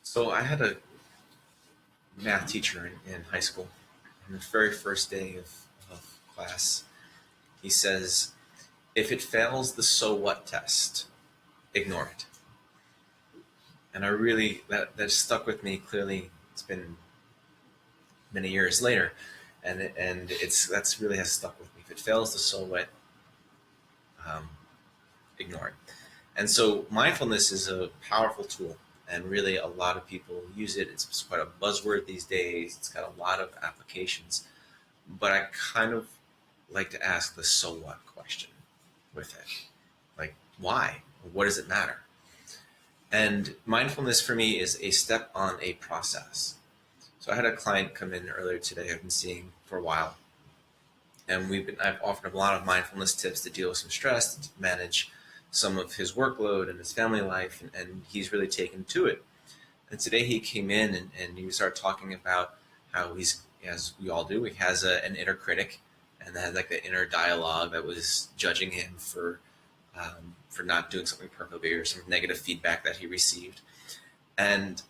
So I had a math teacher in high school. On the very first day of class, he says, if it fails the so what test, ignore it. And I really, that stuck with me. Clearly, it's been many years later. And that's really has stuck with me. If it fails the so what, um, ignore it. And so mindfulness is a powerful tool, and really a lot of people use it. It's quite a buzzword these days. It's got a lot of applications, but I kind of like to ask the so what question with it. Like, why? What does it matter? And mindfulness for me is a step on a process. So I had a client come in earlier today I've been seeing for a while, and I've offered a lot of mindfulness tips to deal with some stress, to manage some of his workload and his family life, and he's really taken to it. And today he came in and he started talking about how he's, as we all do, he has an inner critic, and that had like the inner dialogue that was judging him for not doing something perfectly or some negative feedback that he received. And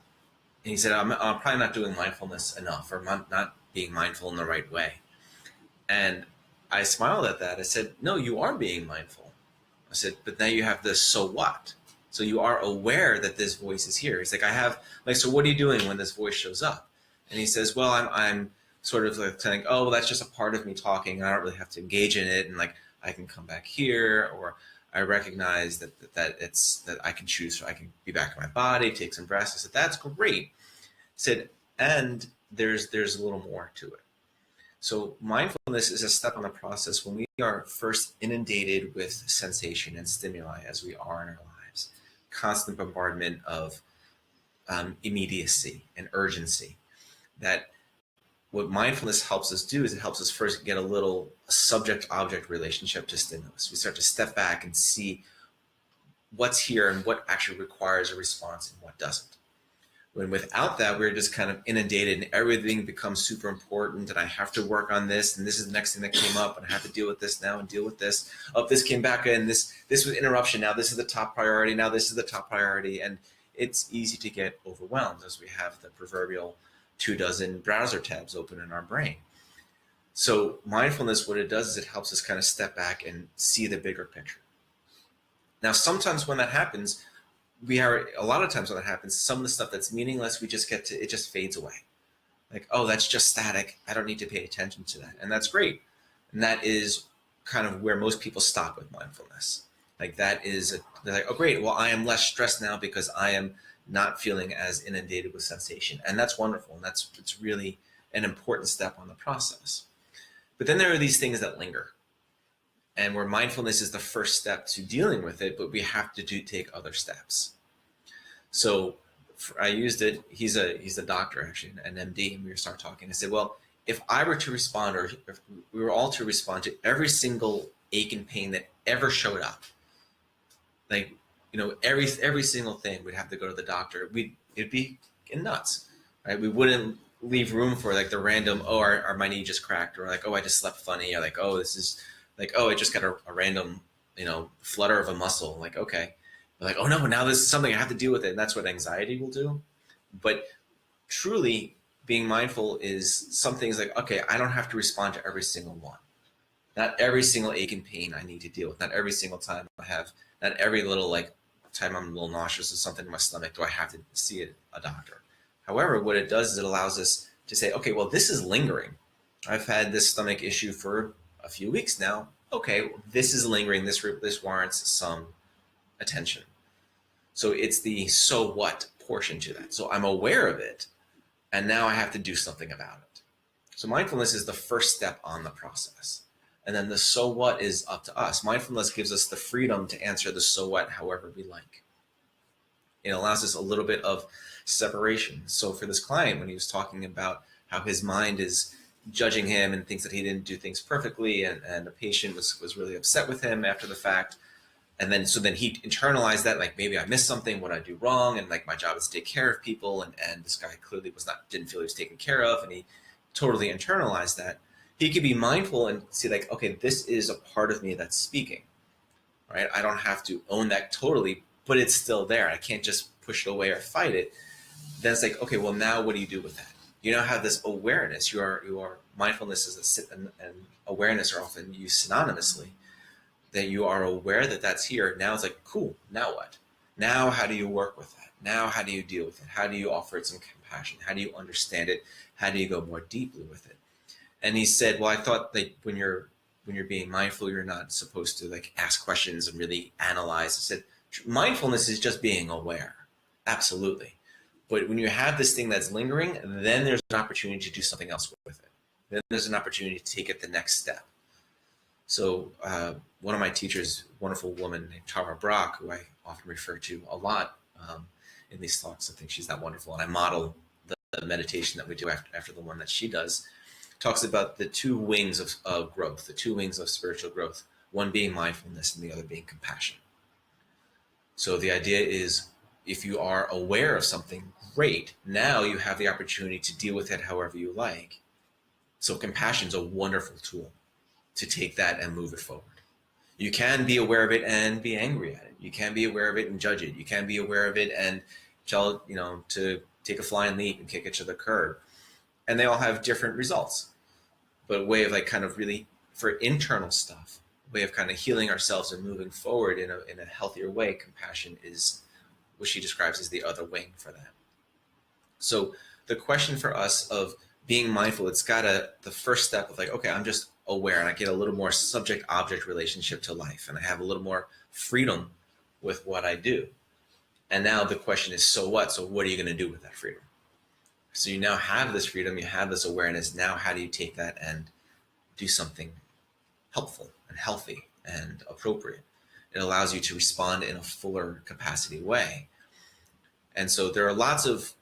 he said, I'm probably not doing mindfulness enough, or not being mindful in the right way. And I smiled at that. I said, no, you are being mindful. I said, but now you have this so what? So you are aware that this voice is here. He's like, so what are you doing when this voice shows up? And he says, well, I'm sort of like saying, oh, well, that's just a part of me talking. I don't really have to engage in it. And like, I can come back here, or I recognize that I can choose, so I can be back in my body, take some breaths. I said, that's great. I said, and there's a little more to it. So mindfulness is a step on the process when we are first inundated with sensation and stimuli, as we are in our lives, constant bombardment of immediacy and urgency. That what mindfulness helps us do is it helps us first get a little subject-object relationship to stimulus. We start to step back and see what's here and what actually requires a response and what doesn't. When without that, we're just kind of inundated and everything becomes super important, and I have to work on this, and this is the next thing that came up, and I have to deal with this now and deal with this. Oh, this came back in, this was interruption, now this is the top priority, now this is the top priority, and it's easy to get overwhelmed as we have the proverbial 24 browser tabs open in our brain. So mindfulness, what it does is it helps us kind of step back and see the bigger picture. Now, sometimes when that happens, a lot of times when that happens, some of the stuff that's meaningless, it just fades away. Like, oh, that's just static. I don't need to pay attention to that. And that's great. And that is kind of where most people stop with mindfulness. Like they're like, oh, great. Well, I am less stressed now because I am not feeling as inundated with sensation. And that's wonderful. And it's really an important step on the process. But then there are these things that linger, and where mindfulness is the first step to dealing with it, but we have to take other steps. So I used it. He's a doctor, actually, an MD, and we started talking. I said, well, if I were to respond, or if we were all to respond to every single ache and pain that ever showed up, like, every single thing, we'd have to go to the doctor. It'd be nuts, right? We wouldn't leave room for like the random, oh, my knee just cracked, or like, oh, I just slept funny, or like, oh, this is like, oh, I just got a random, flutter of a muscle. Like, okay. Like, oh no, now this is something I have to deal with it. And that's what anxiety will do. But truly being mindful is some things like, okay, I don't have to respond to every single one. Not every single ache and pain I need to deal with. Not every single time not every little like time I'm a little nauseous or something in my stomach do I have to see a doctor. However, what it does is it allows us to say, okay, well, this is lingering. I've had this stomach issue for a few weeks now. Okay, this is lingering. This warrants some attention. So it's the so what portion to that. So I'm aware of it, and now I have to do something about it. So mindfulness is the first step on the process. And then the so what is up to us. Mindfulness gives us the freedom to answer the so what however we like. It allows us a little bit of separation. So for this client, when he was talking about how his mind is judging him and thinks that he didn't do things perfectly, and the patient was really upset with him after the fact, and then he internalized that, like, maybe I missed something, what I do wrong, and like my job is to take care of people, and this guy clearly didn't feel he was taken care of, and he totally internalized that. He could be mindful and see, like, okay, this is a part of me that's speaking, right? I don't have to own that totally, but it's still there. I can't just push it away or fight it. then it's like, okay, well, now what do you do with that? You now have this awareness. You are mindfulness and awareness are often used synonymously. That you are aware that that's here. Now it's like, cool. Now what? Now how do you work with that? Now how do you deal with it? How do you offer it some compassion? How do you understand it? How do you go more deeply with it? And he said, well, I thought that when you're being mindful, you're not supposed to like ask questions and really analyze. I said, mindfulness is just being aware. Absolutely. But when you have this thing that's lingering, then there's an opportunity to do something else with it. Then there's an opportunity to take it the next step. So one of my teachers, wonderful woman named Tara Brock, who I often refer to a lot in these talks, I think she's that wonderful. And I model the meditation that we do after the one that she does, talks about the two wings of growth, the two wings of spiritual growth, one being mindfulness and the other being compassion. So the idea is, if you are aware of something, great. Now you have the opportunity to deal with it however you like. So compassion is a wonderful tool to take that and move it forward. You can be aware of it and be angry at it. You can be aware of it and judge it. You can be aware of it and tell, to take a flying leap and kick it to the curb. And they all have different results. But a way of like kind of really, for internal stuff, a way of kind of healing ourselves and moving forward in a healthier way, compassion is what she describes as the other wing for that. So the question for us of being mindful, it's got the first step of like, okay, I'm just aware and I get a little more subject-object relationship to life and I have a little more freedom with what I do. And now the question is, so what? So what are you going to do with that freedom? So you now have this freedom, you have this awareness. Now how do you take that and do something helpful and healthy and appropriate? It allows you to respond in a fuller capacity way. And so there are lots of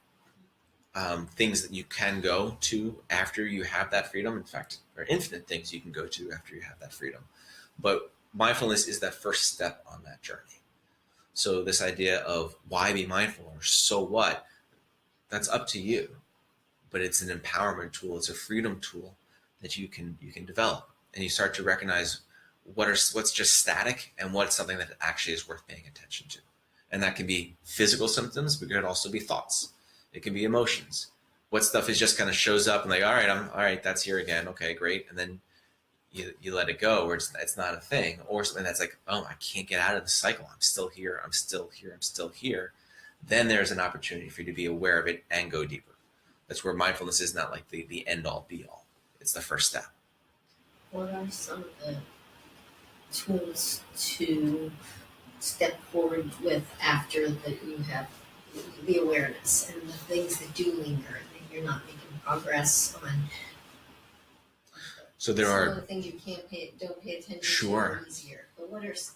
things that you can go to after you have that freedom. In fact, there are infinite things you can go to after you have that freedom. But mindfulness is that first step on that journey. So this idea of why be mindful or so what, that's up to you. But it's an empowerment tool. It's a freedom tool that you can develop. And you start to recognize what's just static and what's something that actually is worth paying attention to. And that can be physical symptoms, but it could also be thoughts. It can be emotions. What stuff is just kind of shows up and like, all right, that's here again. Okay, great. And then you let it go, or it's not a thing, or something that's like, oh, I can't get out of the cycle. I'm still here. I'm still here. I'm still here. Then there's an opportunity for you to be aware of it and go deeper. That's where mindfulness is not like the end all be all. It's the first step. What are some of the tools to step forward with after that you have the awareness and the things that do linger that you're not making progress on? So there some are of the things you don't pay attention sure. to easier. But there's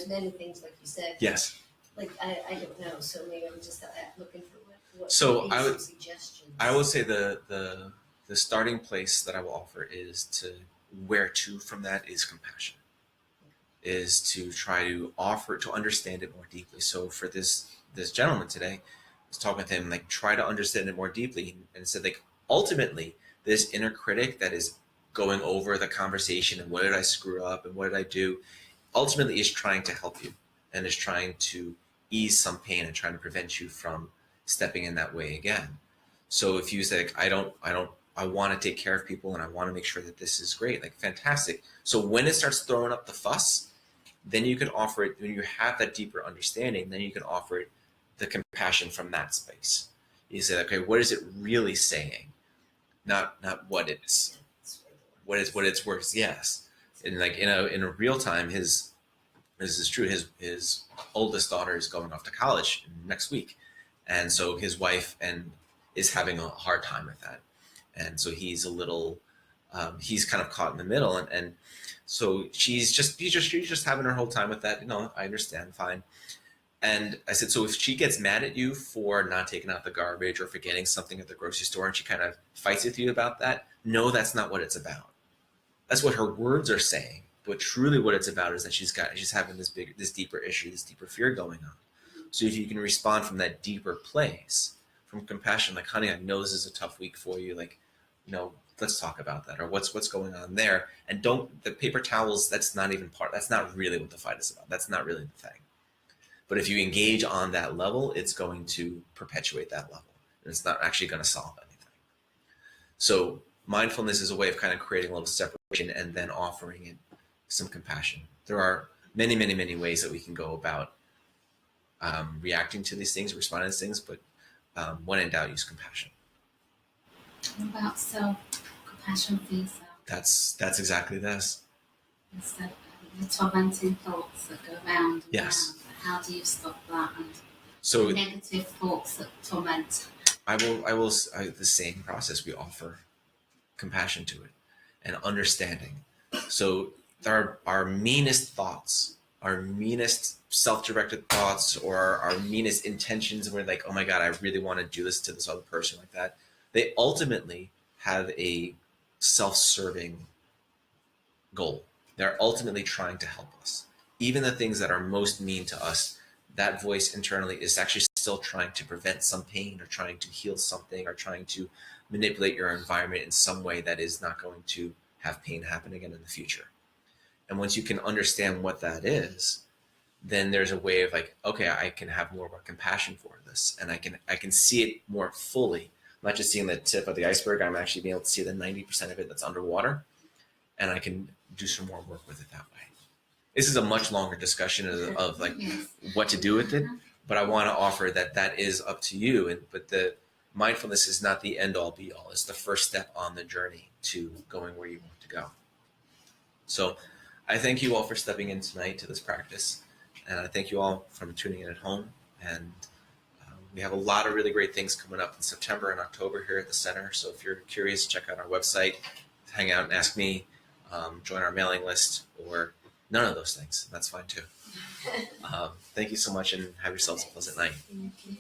many things like you said. Yes. Like I don't know, so maybe I'm just looking for what So some suggestions. I will say the starting place that I will offer is to where to from that is compassion. Is to try to understand it more deeply. So for this gentleman today, I was talking with him, like try to understand it more deeply, and said like ultimately this inner critic that is going over the conversation and what did I screw up and what did I do, ultimately is trying to help you and is trying to ease some pain and trying to prevent you from stepping in that way again. So if you say like, I want to take care of people and I want to make sure that this is great, like fantastic. So when it starts throwing up the fuss, then you can offer it, when you have that deeper understanding, then you can offer it the compassion from that space. You say, okay, what is it really saying? Not what it is. What it's worth, yes. And like in a real time, this is true, his oldest daughter is going off to college next week. And so his wife is having a hard time with that. And so he's a little, he's kind of caught in the middle. And so she's just having her whole time with that. I understand, fine. And I said, so if she gets mad at you for not taking out the garbage or for getting something at the grocery store and she kind of fights with you about that, no, that's not what it's about. That's what her words are saying. But truly what it's about is that she's having this deeper issue, this deeper fear going on. So if you can respond from that deeper place, from compassion, like, honey, I know this is a tough week for you. Like, let's talk about that, or what's going on there. And the paper towels, that's not really what the fight is about. That's not really the thing. But if you engage on that level, it's going to perpetuate that level. and it's not actually going to solve anything. So mindfulness is a way of kind of creating a little separation and then offering it some compassion. There are many, many, many ways that we can go about reacting to these things, responding to these things, but when in doubt, use compassion. What about self-compassion for yourself? That's exactly this. Instead of the tormenting thoughts that go round and Yes. round, how do you stop that? And So negative thoughts that torment. the same process. We offer compassion to it and understanding. So our meanest thoughts, our meanest self-directed thoughts, or our meanest intentions, and we're like, oh my God, I really want to do this to this other person like that. They ultimately have a self-serving goal. They're ultimately trying to help us. Even the things that are most mean to us, that voice internally is actually still trying to prevent some pain or trying to heal something or trying to manipulate your environment in some way that is not going to have pain happen again in the future. And once you can understand what that is, then there's a way of like, okay, I can have more of a compassion for this, and I can see it more fully. I'm not just seeing the tip of the iceberg, I'm actually being able to see the 90% of it that's underwater, and I can do some more work with it that way. This is a much longer discussion of like what to do with it, but I want to offer that is up to you. But the mindfulness is not the end all be all. It's the first step on the journey to going where you want to go. So I thank you all for stepping in tonight to this practice, and I thank you all for tuning in at home. And we have a lot of really great things coming up in September and October here at the center. So if you're curious, check out our website, hang out and ask me, join our mailing list, or none of those things. That's fine too. Thank you so much, and have yourselves a pleasant night. Thank you.